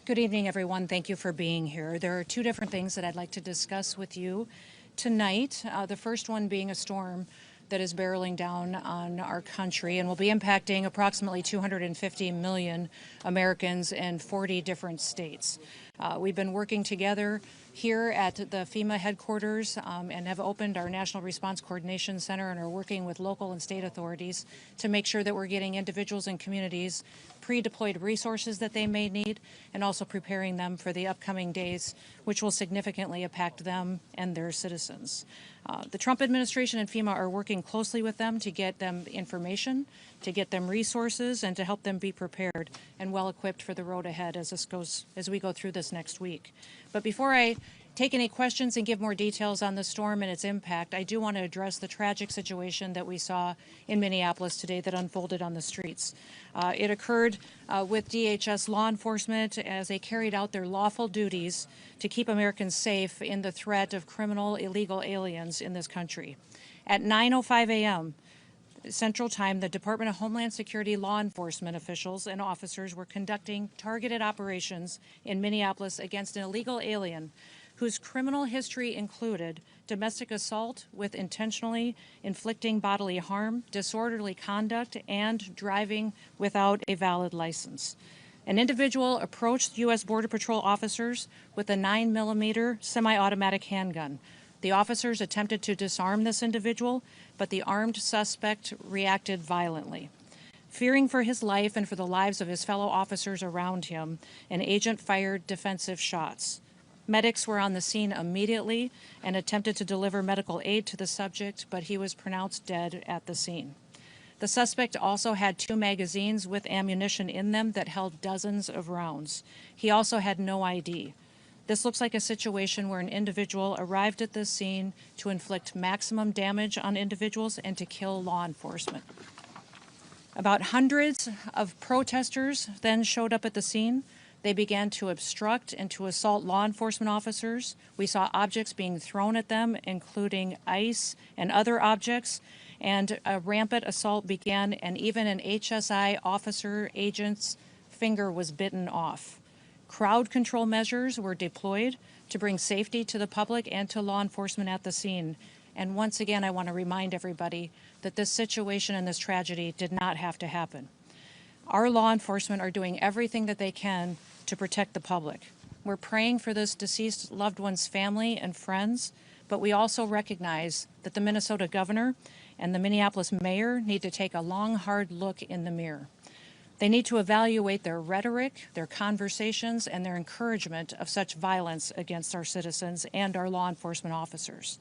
Good evening, everyone. Thank you for being here. There are two different things that I'd like to discuss with you tonight. The first one being a storm that is barreling down on our country and will be impacting approximately 250 million Americans in 40 different states. We've been working together here at the FEMA headquarters and have opened our National Response Coordination Center and are working with local and state authorities to make sure that we're getting individuals and communities pre-deployed resources that they may need and also preparing them for the upcoming days, which will significantly impact them and their citizens. The Trump administration and FEMA are working closely with them to get them information, to get them resources, and to help them be prepared and well equipped for the road ahead as we go through this next week. But before I take any questions and give more details on the storm and its impact, I do want to address the tragic situation that we saw in Minneapolis today that unfolded on the streets. It occurred with DHS law enforcement as they carried out their lawful duties to keep Americans safe in the threat of criminal illegal aliens in this country. At 9:05 a.m. Central Time, the Department of Homeland Security law enforcement officials and officers were conducting targeted operations in Minneapolis against an illegal alien whose criminal history included domestic assault with intentionally inflicting bodily harm, disorderly conduct, and driving without a valid license. An individual approached U.S. Border Patrol officers with a 9mm semi-automatic handgun. The officers attempted to disarm this individual, but the armed suspect reacted violently. Fearing for his life and for the lives of his fellow officers around him, an agent fired defensive shots. Medics were on the scene immediately and attempted to deliver medical aid to the subject, but he was pronounced dead at the scene. The suspect also had 2 magazines with ammunition in them that held dozens of rounds. He also had no ID. This looks like a situation where an individual arrived at the scene to inflict maximum damage on individuals and to kill law enforcement. About hundreds of protesters then showed up at the scene. They began to obstruct and to assault law enforcement officers. We saw objects being thrown at them, including ice and other objects, and a rampant assault began, and even an HSI officer agent's finger was bitten off. Crowd control measures were deployed to bring safety to the public and to law enforcement at the scene. And once again, I want to remind everybody that this situation and this tragedy did not have to happen. Our law enforcement are doing everything that they can to protect the public. We're praying for this deceased loved one's family and friends, but we also recognize that the Minnesota governor and the Minneapolis mayor need to take a long, hard look in the mirror. They need to evaluate their rhetoric, their conversations, and their encouragement of such violence against our citizens and our law enforcement officers.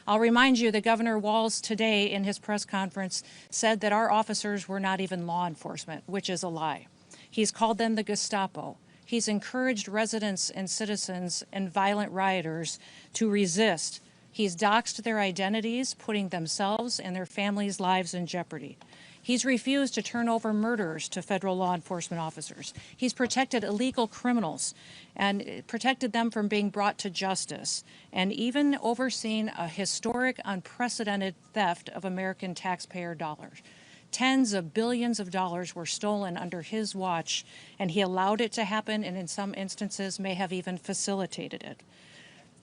I'll remind you that Governor Walz today in his press conference said that our officers were not even law enforcement, which is a lie. He's called them the Gestapo. He's encouraged residents and citizens and violent rioters to resist. He's doxed their identities, putting themselves and their families' lives in jeopardy. He's refused to turn over murderers to federal law enforcement officers. He's protected illegal criminals and protected them from being brought to justice, and even overseen a historic, unprecedented theft of American taxpayer dollars. Tens of billions of dollars were stolen under his watch, and he allowed it to happen, and in some instances may have even facilitated it.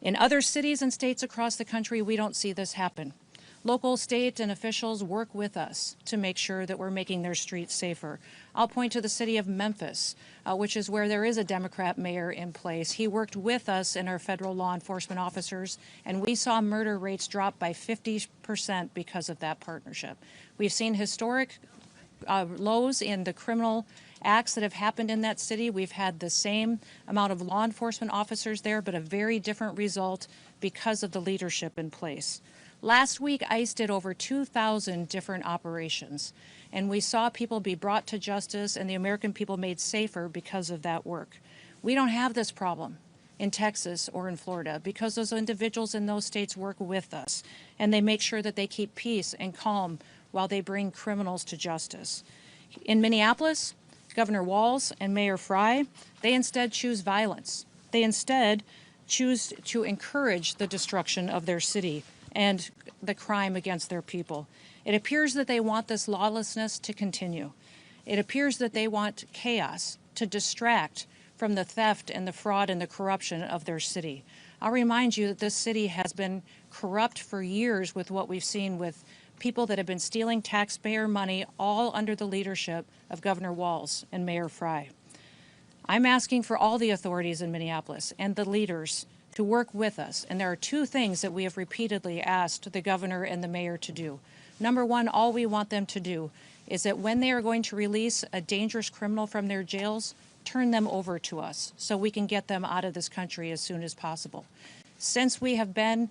In other cities and states across the country, we don't see this happen. Local, state, and officials work with us to make sure that we're making their streets safer. I'll point to the city of Memphis, which is where there is a Democrat mayor in place. He worked with us and our federal law enforcement officers, and we saw murder rates drop by 50% because of that partnership. We've seen historic lows in the criminal acts that have happened in that city. We've had the same amount of law enforcement officers there, but a very different result because of the leadership in place. Last week, ICE did over 2,000 different operations, and we saw people be brought to justice and the American people made safer because of that work. We don't have this problem in Texas or in Florida because those individuals in those states work with us, and they make sure that they keep peace and calm while they bring criminals to justice. In Minneapolis, Governor Walz and Mayor Frey, they instead choose violence. They instead choose to encourage the destruction of their city and the crime against their people. It appears that they want this lawlessness to continue. It appears that they want chaos to distract from the theft and the fraud and the corruption of their city. I'll remind you that this city has been corrupt for years with what we've seen with people that have been stealing taxpayer money, all under the leadership of Governor Walz and Mayor Frey. I'm asking for all the authorities in Minneapolis and the leaders to work with us, and there are two things that we have repeatedly asked the governor and the mayor to do. Number one, all we want them to do is that when they are going to release a dangerous criminal from their jails, turn them over to us so we can get them out of this country as soon as possible. Since we have been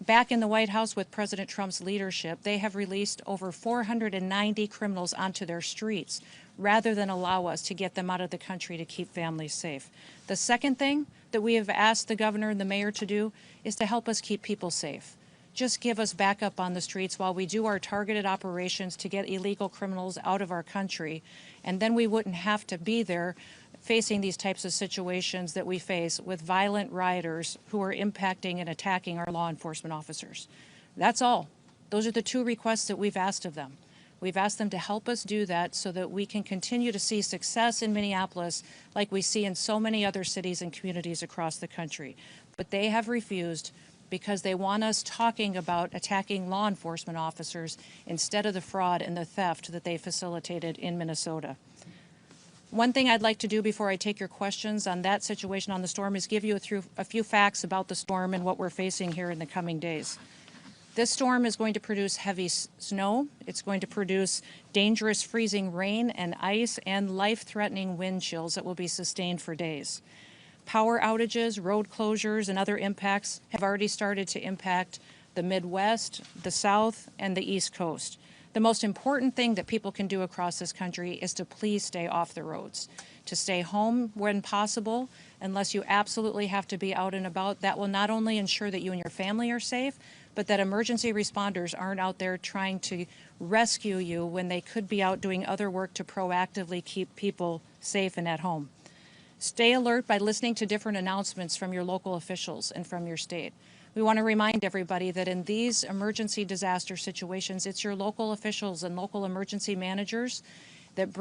back in the White House with President Trump's leadership, they have released over 490 criminals onto their streets rather than allow us to get them out of the country to keep families safe. The second thing that we have asked the governor and the mayor to do is to help us keep people safe. Just give us backup on the streets while we do our targeted operations to get illegal criminals out of our country, and then we wouldn't have to be there facing these types of situations that we face with violent rioters who are impacting and attacking our law enforcement officers. That's all. Those are the two requests that we've asked of them. We've asked them to help us do that so that we can continue to see success in Minneapolis like we see in so many other cities and communities across the country. But they have refused because they want us talking about attacking law enforcement officers instead of the fraud and the theft that they facilitated in Minnesota. One thing I'd like to do before I take your questions on that situation on the storm is give you a few facts about the storm and what we're facing here in the coming days. This storm is going to produce heavy snow. It's going to produce dangerous freezing rain and ice and life-threatening wind chills that will be sustained for days. Power outages, road closures, and other impacts have already started to impact the Midwest, the South, and the East Coast. The most important thing that people can do across this country is to please stay off the roads, to stay home when possible, unless you absolutely have to be out and about. That will not only ensure that you and your family are safe, but that emergency responders aren't out there trying to rescue you when they could be out doing other work to proactively keep people safe and at home. Stay alert by listening to different announcements from your local officials and from your state. We want to remind everybody that in these emergency disaster situations, it's your local officials and local emergency managers that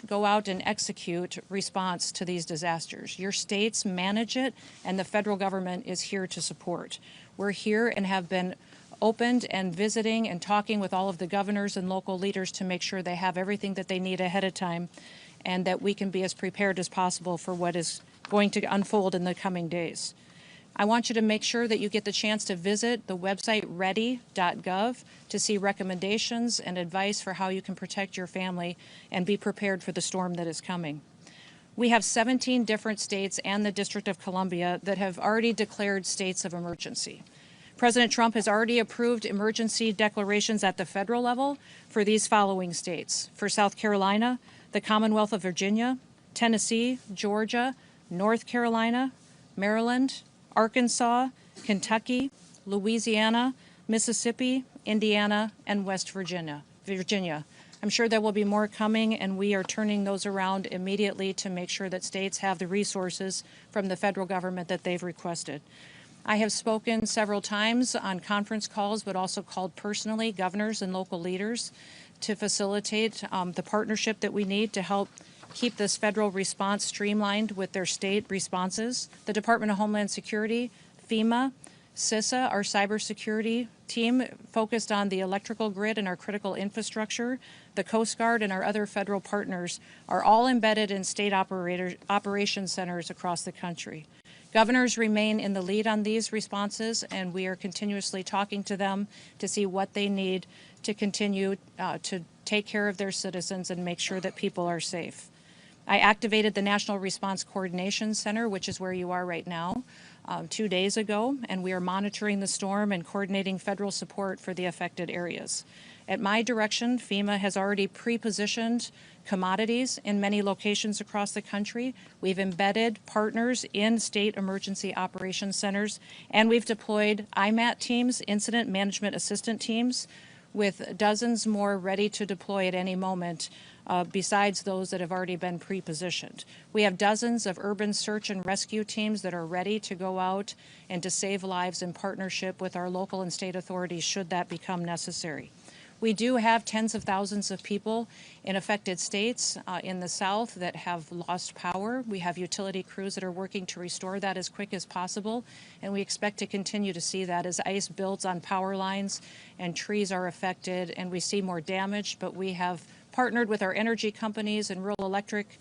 go out and execute response to these disasters. Your states manage it, and the federal government is here to support. We're here and have been opened and visiting and talking with all of the governors and local leaders to make sure they have everything that they need ahead of time and that we can be as prepared as possible for what is going to unfold in the coming days. I want you to make sure that you get the chance to visit the website ready.gov to see recommendations and advice for how you can protect your family and be prepared for the storm that is coming. We have 17 different states and the District of Columbia that have already declared states of emergency. President Trump has already approved emergency declarations at the federal level for these following states: for South Carolina, the Commonwealth of Virginia, Tennessee, Georgia, North Carolina, Maryland, Arkansas, Kentucky, Louisiana, Mississippi, Indiana, and West Virginia. I'm sure there will be more coming, and we are turning those around immediately to make sure that states have the resources from the federal government that they've requested. I have spoken several times on conference calls, but also called personally governors and local leaders to facilitate the partnership that we need to help keep this federal response streamlined with their state responses. The Department of Homeland Security, FEMA, CISA, our cybersecurity team focused on the electrical grid and our critical infrastructure, the Coast Guard and our other federal partners are all embedded in state operation centers across the country. Governors remain in the lead on these responses, and we are continuously talking to them to see what they need to continue to take care of their citizens and make sure that people are safe. I activated the National Response Coordination Center, which is where you are right now, 2 days ago, and we are monitoring the storm and coordinating federal support for the affected areas. At my direction, FEMA has already pre-positioned commodities in many locations across the country. We've embedded partners in state emergency operations centers, and we've deployed IMAT teams, incident management assistant teams, with dozens more ready to deploy at any moment, besides those that have already been pre-positioned. We have dozens of urban search and rescue teams that are ready to go out and to save lives in partnership with our local and state authorities should that become necessary. We do have tens of thousands of people in affected states in the South that have lost power. We have utility crews that are working to restore that as quick as possible, and we expect to continue to see that as ice builds on power lines and trees are affected and we see more damage. But we have partnered with our energy companies and rural electric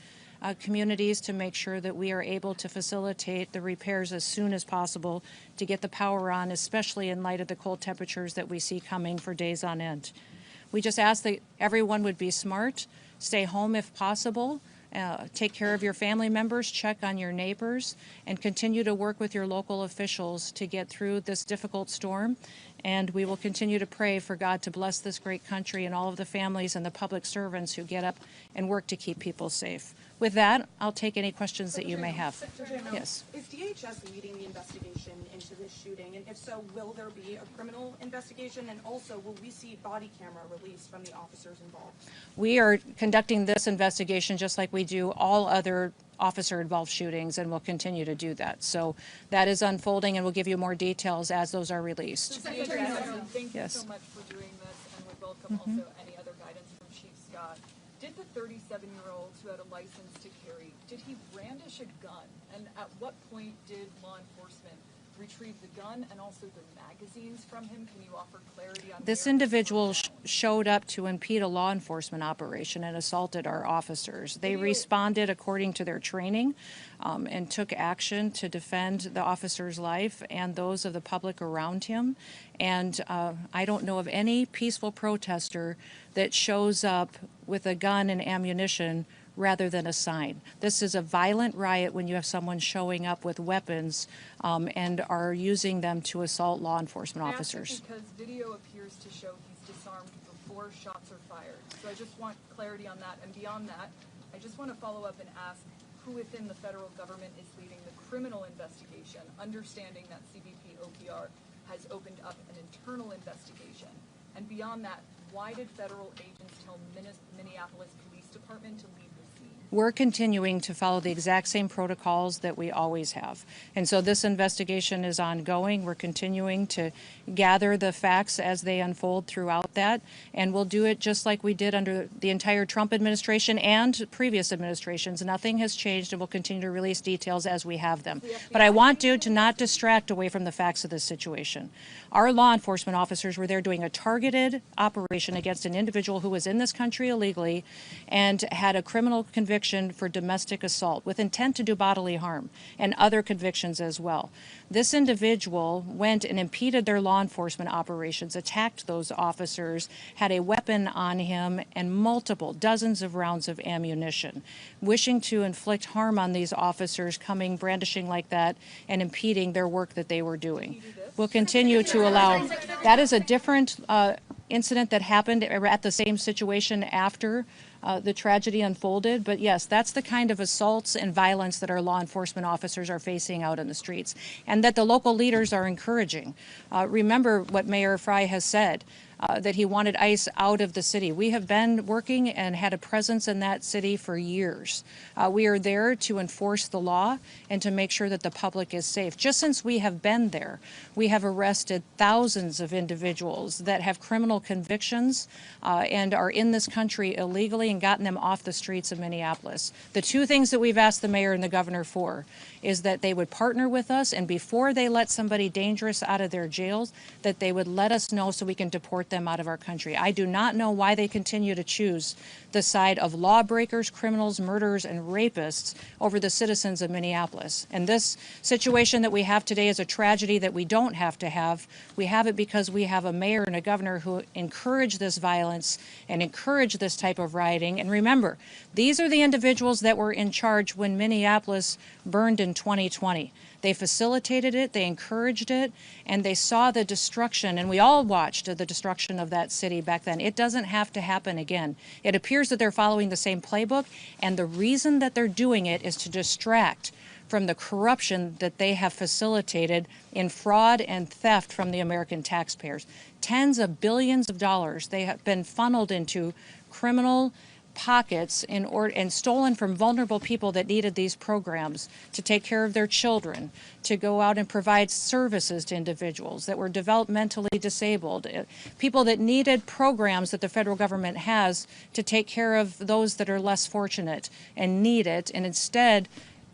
communities to make sure that we are able to facilitate the repairs as soon as possible to get the power on, especially in light of the cold temperatures that we see coming for days on end. We just ask that everyone would be smart, stay home if possible, take care of your family members, check on your neighbors, and continue to work with your local officials to get through this difficult storm. And we will continue to pray for God to bless this great country and all of the families and the public servants who get up and work to keep people safe. With that, I'll take any questions that you may have. Yes. Is DHS leading the investigation into this shooting? And if so, will there be a criminal investigation? And also, will we see body camera released from the officers involved? We are conducting this investigation just like we do all other officer-involved shootings, and we'll continue to do that. So that is unfolding, and we'll give you more details as those are released. Thank you so much for doing this, and we welcome also any other guidance from Chief Scott. Did the 37-year-old who had a license to carry, did he brandish a gun? And at what point did law enforcement retrieve the gun and also the magazines from him? Can you offer clarity on this individual showed up to impede a law enforcement operation and assaulted our officers. They responded according to their training and took action to defend the officer's life and those of the public around him. And I don't know of any peaceful protester that shows up with a gun and ammunition rather than a sign. This is a violent riot when you have someone showing up with weapons and are using them to assault law enforcement officers. Because video appears to show he's disarmed before shots are fired. So I just want clarity on that. And beyond that, I just want to follow up and ask who within the federal government is leading the criminal investigation, understanding that CBP OPR has opened up an internal investigation. And beyond that, why did federal agents tell Minneapolis Police Department to leave the scene? We're continuing to follow the exact same protocols that we always have. And so this investigation is ongoing. We're continuing to gather the facts as they unfold throughout that. And we'll do it just like we did under the entire Trump administration and previous administrations. Nothing has changed, and we'll continue to release details as we have them. But I want you to not distract away from the facts of this situation. Our law enforcement officers were there doing a targeted operation against an individual who was in this country illegally and had a criminal conviction for domestic assault with intent to do bodily harm and other convictions as well. This individual went and impeded their law enforcement operations, attacked those officers, had a weapon on him and multiple dozens of rounds of ammunition, wishing to inflict harm on these officers, coming brandishing like that and impeding their work that they were doing. We'll continue to allow. That is a different incident that happened at the same situation after the tragedy unfolded. But yes, that's the kind of assaults and violence that our law enforcement officers are facing out in the streets and that the local leaders are encouraging. Remember what Mayor Frey has said, that he wanted ICE out of the city. We have been working and had a presence in that city for years. We are there to enforce the law and to make sure that the public is safe. Just since we have been there, we have arrested thousands of individuals that have criminal convictions and are in this country illegally and gotten them off the streets of Minneapolis. The two things that we've asked the mayor and the governor for is that they would partner with us, and before they let somebody dangerous out of their jails, that they would let us know so we can deport them out of our country. I do not know why they continue to choose the side of lawbreakers, criminals, murderers, and rapists over the citizens of Minneapolis. And this situation that we have today is a tragedy that we don't have to have. We have it because we have a mayor and a governor who encourage this violence and encourage this type of rioting. And remember, these are the individuals that were in charge when Minneapolis burned in 2020. They facilitated it, they encouraged it, and they saw the destruction, and we all watched the destruction of that city back then. It doesn't have to happen again. It appears that they're following the same playbook, and the reason that they're doing it is to distract from the corruption that they have facilitated in fraud and theft from the American taxpayers. Tens of billions of dollars they have been funneled into criminal pockets and stolen from vulnerable people that needed these programs to take care of their children, to go out and provide services to individuals that were developmentally disabled, people that needed programs that the federal government has to take care of those that are less fortunate and need it. And instead,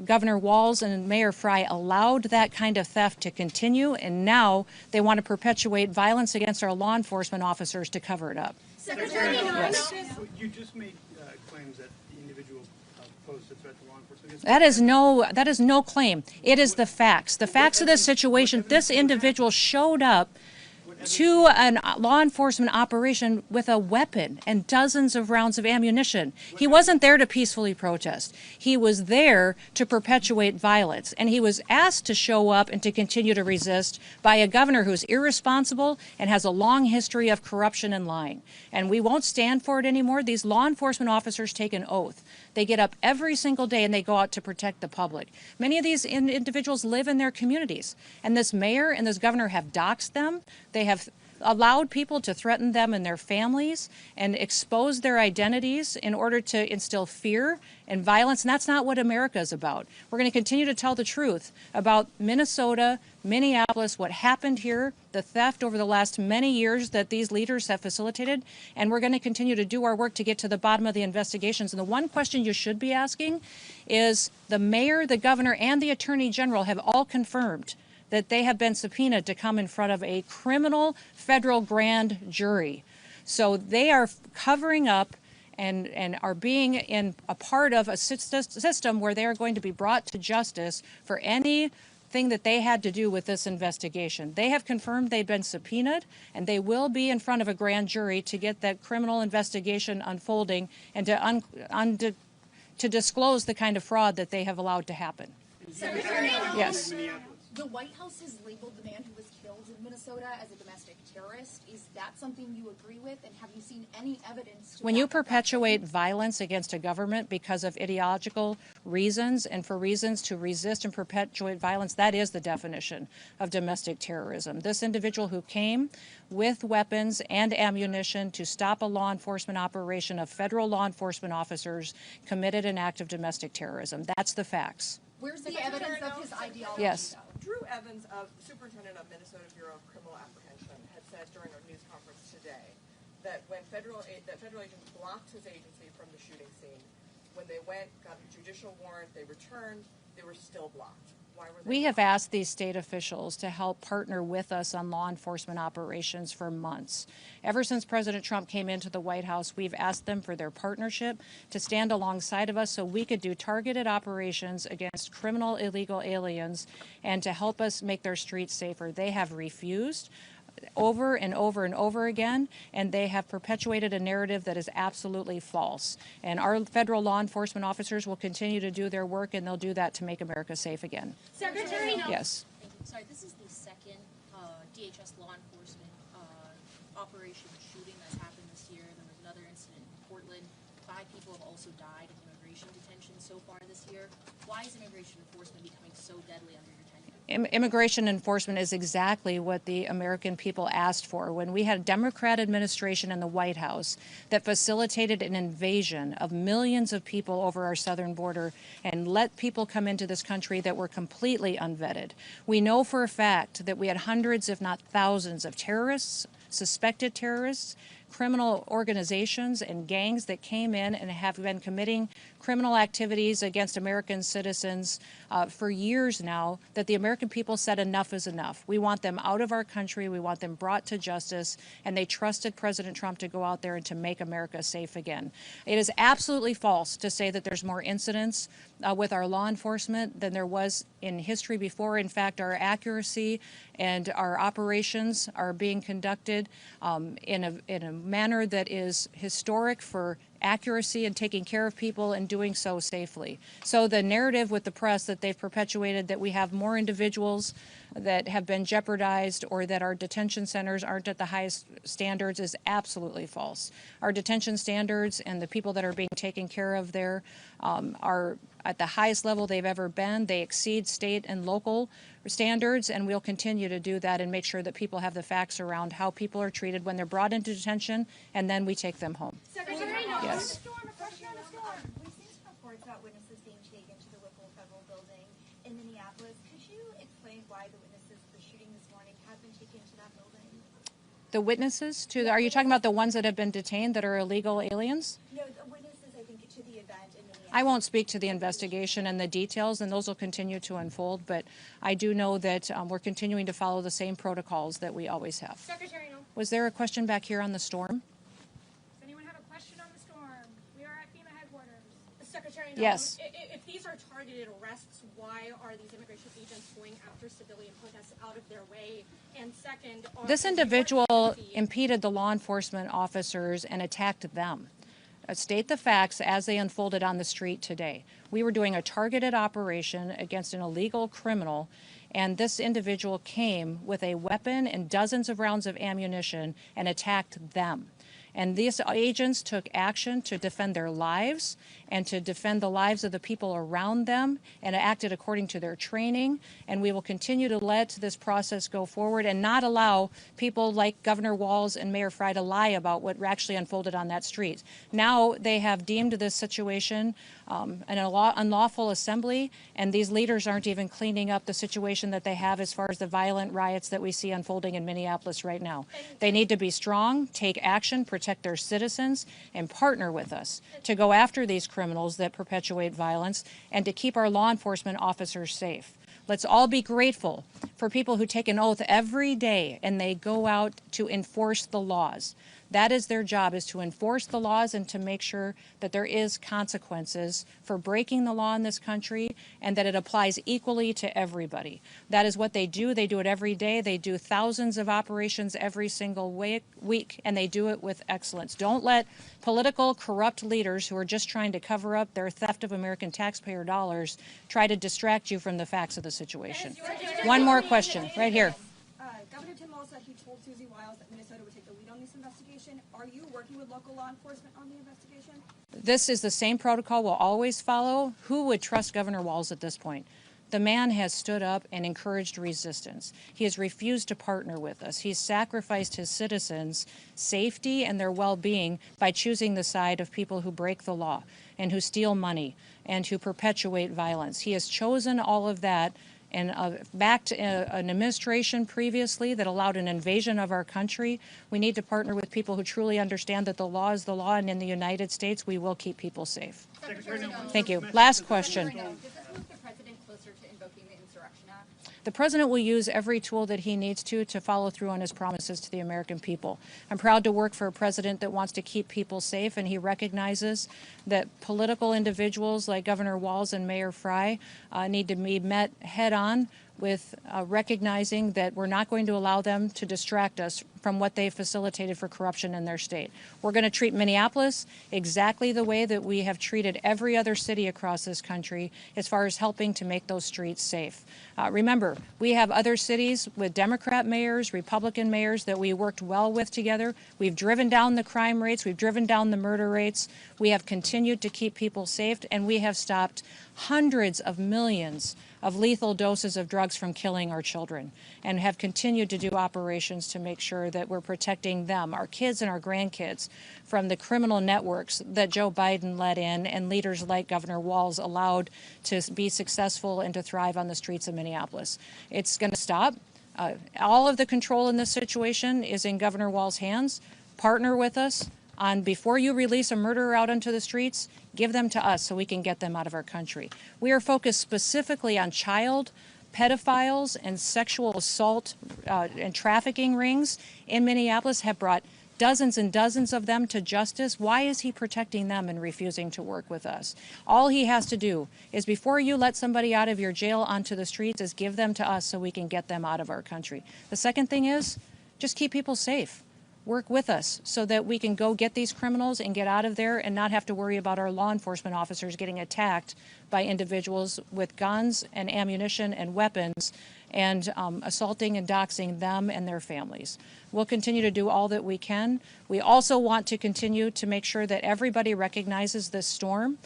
Governor Walz and Mayor Frey allowed that kind of theft to continue, and now they want to perpetuate violence against our law enforcement officers to cover it up. Secretary, yes. You just made claims that the individual posed a threat to law enforcement. That is no claim. It is the facts. The facts of this situation. This individual showed up to a law enforcement operation with a weapon and dozens of rounds of ammunition. He wasn't there to peacefully protest. He was there to perpetuate violence, and he was asked to show up and to continue to resist by a governor who's irresponsible and has a long history of corruption and lying. And we won't stand for it anymore. These law enforcement officers take an oath. They get up every single day and they go out to protect the public. Many of these individuals live in their communities, and this mayor and this governor have doxed them. They have allowed people to threaten them and their families and expose their identities in order to instill fear and violence, and that's not what America is about. We're going to continue to tell the truth about Minnesota, Minneapolis, what happened here, the theft over the last many years that these leaders have facilitated, and we're going to continue to do our work to get to the bottom of the investigations. And the one question you should be asking is, the mayor, the governor, and the attorney general have all confirmed that they have been subpoenaed to come in front of a criminal federal grand jury. So they are covering up and are being in a part of a system where they are going to be brought to justice for anything that they had to do with this investigation. They have confirmed they've been subpoenaed, and they will be in front of a grand jury to get that criminal investigation unfolding and to disclose the kind of fraud that they have allowed to happen. Secretary, yes. The White House has labeled the man who was killed in Minnesota as a domestic terrorist. Is that something you agree with? And have you seen any evidence to when you perpetuate violence against a government because of ideological reasons and for reasons to resist and perpetuate violence, that is the definition of domestic terrorism. This individual who came with weapons and ammunition to stop a law enforcement operation of federal law enforcement officers committed an act of domestic terrorism. That's the facts. Where's the evidence of his ideology? Yes. Drew Evans, Superintendent of Minnesota Bureau of Criminal Apprehension, had said during our news conference today that when federal agents blocked his agency from the shooting scene, when they went, got a judicial warrant, they returned, they were still blocked. Why were they We have blocked? asked these state officials to help partner with us on law enforcement operations for months. Ever since President Trump came into the White House, we've asked them for their partnership to stand alongside of us so we could do targeted operations against criminal illegal aliens and to help us make their streets safer. They have refused over and over and over again, and they have perpetuated a narrative that is absolutely false. And our federal law enforcement officers will continue to do their work, and they'll do that to make America safe again. Secretary, Yes. Thank you. Sorry, this is the second DHS law enforcement operation shooting that's happened this year. There was another incident in Portland. 5 people have also died in immigration detention so far this year. Why is immigration enforcement becoming so deadly under your tenure? Immigration enforcement is exactly what the American people asked for. When we had a Democrat administration in the White House that facilitated an invasion of millions of people over our southern border and let people come into this country that were completely unvetted. We know for a fact that we had hundreds, if not thousands, of terrorists, suspected terrorists, criminal organizations and gangs that came in and have been committing criminal activities against American citizens for years now, that the American people said enough is enough. We want them out of our country. We want them brought to justice. And they trusted President Trump to go out there and to make America safe again. It is absolutely false to say that there's more incidents with our law enforcement than there was in history before. In fact, our accuracy and our operations are being conducted in a manner that is historic for accuracy and taking care of people and doing so safely. So the narrative with the press that they've perpetuated that we have more individuals that have been jeopardized or that our detention centers aren't at the highest standards is absolutely false. Our detention standards and the people that are being taken care of there are at the highest level they've ever been. They exceed state and local standards, and we'll continue to do that and make sure that people have the facts around how people are treated when they're brought into detention, and then we take them home. Secretary, Yes. Storm, a question about witnesses being taken to the Whipple Federal Building in Minneapolis. Could you explain why the witnesses to the shooting this morning have been taken to that building? The witnesses to are you talking about the ones that have been detained that are illegal aliens? No, the witnesses, I think, to the event in Minneapolis. I won't speak to the investigation and the details, and those will continue to unfold, but I do know that we're continuing to follow the same protocols that we always have. Secretary Noem. Was there a question back here on the storm? Does anyone have a question on the storm? We are at FEMA headquarters. Secretary Noem, Yes. if these are targeted arrests, why are these immigration agents going after civilian protests out of their way? And second, This individual impeded the law enforcement officers and attacked them. State the facts as they unfolded on the street today. We were doing a targeted operation against an illegal criminal, and this individual came with a weapon and dozens of rounds of ammunition and attacked them. And these agents took action to defend their lives and to defend the lives of the people around them and acted according to their training. And we will continue to let this process go forward and not allow people like Governor Walz and Mayor Frey to lie about what actually unfolded on that street. Now they have deemed this situation an unlawful assembly, and these leaders aren't even cleaning up the situation that they have as far as the violent riots that we see unfolding in Minneapolis right now. They need to be strong, take action, protect their citizens, and partner with us to go after these criminals that perpetuate violence and to keep our law enforcement officers safe. Let's all be grateful for people who take an oath every day and they go out to enforce the laws. That is their job, is to enforce the laws and to make sure that there is consequences for breaking the law in this country and that it applies equally to everybody. That is what they do. They do it every day. They do thousands of operations every single week, and they do it with excellence. Don't let political corrupt leaders who are just trying to cover up their theft of American taxpayer dollars try to distract you from the facts of the situation. One more question, right here. Governor Tim Walz said he told Susie Wiles that Minnesota would take the lead on this investigation. Are you working with local law enforcement on the investigation? This is the same protocol we'll always follow. Who would trust Governor Walz at this point? The man has stood up and encouraged resistance. He has refused to partner with us. He's sacrificed his citizens' safety and their well-being by choosing the side of people who break the law and who steal money and who perpetuate violence. He has chosen all of that and backed an administration previously that allowed an invasion of our country. We need to partner with people who truly understand that the law is the law, and in the United States, we will keep people safe. Thank you. Last question. Does this move the president closer to invoking the Insurrection Act? The president will use every tool that he needs to follow through on his promises to the American people. I'm proud to work for a president that wants to keep people safe, and he recognizes that political individuals like Governor Walz and Mayor Frey need to be met head-on with recognizing that we're not going to allow them to distract us from what they facilitated for corruption in their state. We're going to treat Minneapolis exactly the way that we have treated every other city across this country as far as helping to make those streets safe. Remember, we have other cities with Democrat mayors, Republican mayors that we worked well with together. We've driven down the crime rates. We've driven down the murder rates. We have continued to keep people safe, and we have stopped hundreds of millions of lethal doses of drugs from killing our children, and have continued to do operations to make sure that we're protecting them, our kids and our grandkids, from the criminal networks that Joe Biden let in and leaders like Governor Walz allowed to be successful and to thrive on the streets of Minneapolis. It's going to stop. All of the control in this situation is in Governor Walz's hands. Partner with us on before you release a murderer out onto the streets, give them to us so we can get them out of our country. We are focused specifically on child pedophiles and sexual assault and trafficking rings in Minneapolis, have brought dozens and dozens of them to justice. Why is he protecting them and refusing to work with us? All he has to do is before you let somebody out of your jail onto the streets is give them to us so we can get them out of our country. The second thing is just keep people safe. Work with us so that we can go get these criminals and get out of there and not have to worry about our law enforcement officers getting attacked by individuals with guns and ammunition and weapons and assaulting and doxing them and their families. We'll continue to do all that we can. We also want to continue to make sure that everybody recognizes this storm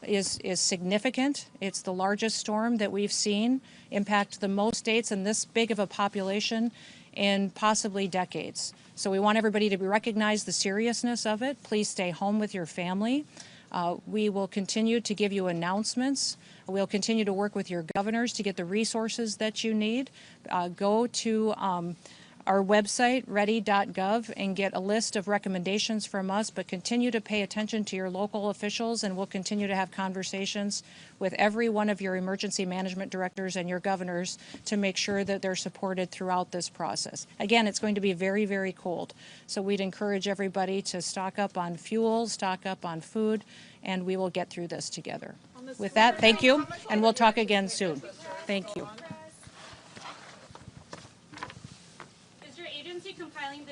is significant. It's the largest storm that we've seen impact the most states and this big of a population in possibly decades. So we want everybody to recognize the seriousness of it. Please stay home with your family. We will continue to give you announcements. We'll continue to work with your governors to get the resources that you need. Go to our website, ready.gov, and get a list of recommendations from us, but continue to pay attention to your local officials, and we'll continue to have conversations with every one of your emergency management directors and your governors to make sure that they're supported throughout this process. Again, it's going to be very, very cold, so we'd encourage everybody to stock up on fuel, stock up on food, and we will get through this together. With that, thank you, and we'll talk again soon. Thank you.